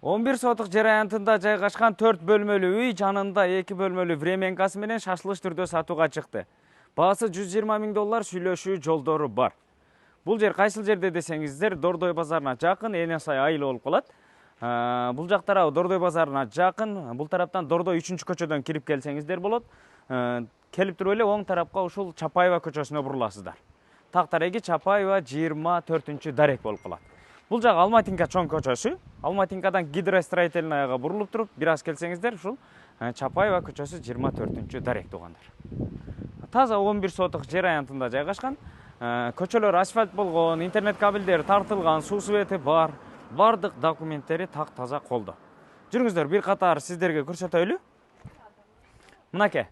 11 сотық жер аянтында жайгашкан 4 бөлмөлүү үй жанында 2 бөлмөлүү временкасы менен шашылыш түрдө сатууга чыкты. Баасы $120 000 сүйлөшүү жолдору бар. Бул жер кайсыл жерде десеңиздер, Дордой базарына жакын, эне сай айыл болуп калат. Бул жак тарабы Дордой базарына жакын, бул тараптан Дордой 3-көчөдөн кирип келсеңиздер болот. Келип туруп эле оң тарапка ушул Чапаева көчөсүнө буруласыздар. Тактареги Чапаева 24-дарек болуп калат. Бул жак Алматинка чоң көчөсү. Алматинкадан Гидростроительныйга бурулуп туруп, бир аз келсеңиздер, ушул Чапаева көчөсү 24-дарек туугандар. Таза 11 сотық жер аянтында жайгашкан. Көчөлөр асфальт болгон, интернет кабелдери тартылган, суу свети бар. Бардык документтери так таза колдо. Жүрүңүздөр, бир катар сиздерге көрсөтөлү. Мынакей.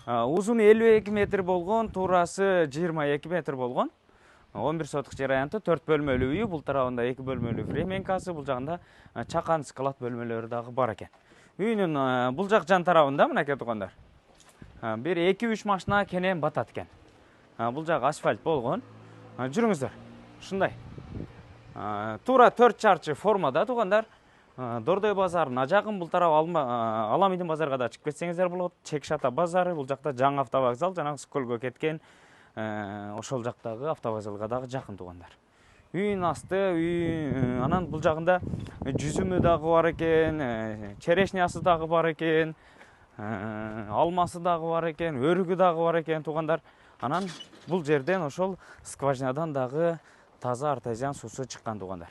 Узуну 52 метр болгон, туурасы 22 метр болгон. 11 сотық жер аянты 4 бөлмөлүү үй, бул тарабында 2 бөлмөлүү временкасы, бул жагында чакан склад бөлмөлөрү дагы бар экен. Үйүнүн бул жак жан тарабында мынакей туугандар. Бир 2-3 машина кенен батат экен. Бул жак асфальт болгон. Жүрүңүздөр. Ушундай. Туура 4 чарчы формада туугандар. Дордой базарына жакын, бул тарап Аламидин базарга да чыгып кетсеңиздер болот. Чекшата базары, бул жакта жаңы автовокзал, жанагы Скөлгө кеткен ошол жактагы автовокзалга дагы жакын туугандар. Үйүн асты, анан бул жагында жүзүмү дагы бар экен, черешнясы дагы бар экен, алмасы дагы бар экен, өрүгү дагы бар экен туугандар. Анан бул жерден ошол скважинадан дагы таза артезиан суусу чыккан туугандар.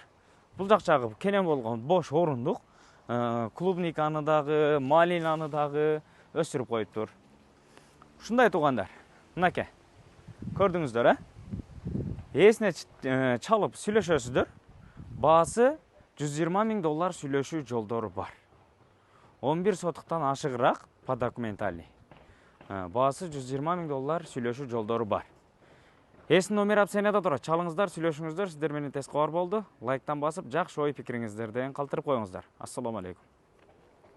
Бул жак жагы кенен болгон бош орундук. Клубниканы дагы, малинаны дагы өстүрүп коюптур. Ушундай туугандар. Мынакей. Көрдүңүздөр, Эсине чалып сүйлөшөсүздөр. Баасы $120 000 сүйлөшүү жолдору бар. 11 сотуктан ашыгыраак по документальный. Баасы $120 000 сүйлөшүү жолдору бар. Эсин номер опцияда турат. Чалыңыздар, сүйлөшүңүздөр. Сиздер менен тез кабар болду. Лайктан басып, жакшы ой пикириңиздерди калтырып коюңуздар. Ассаламу алейкум.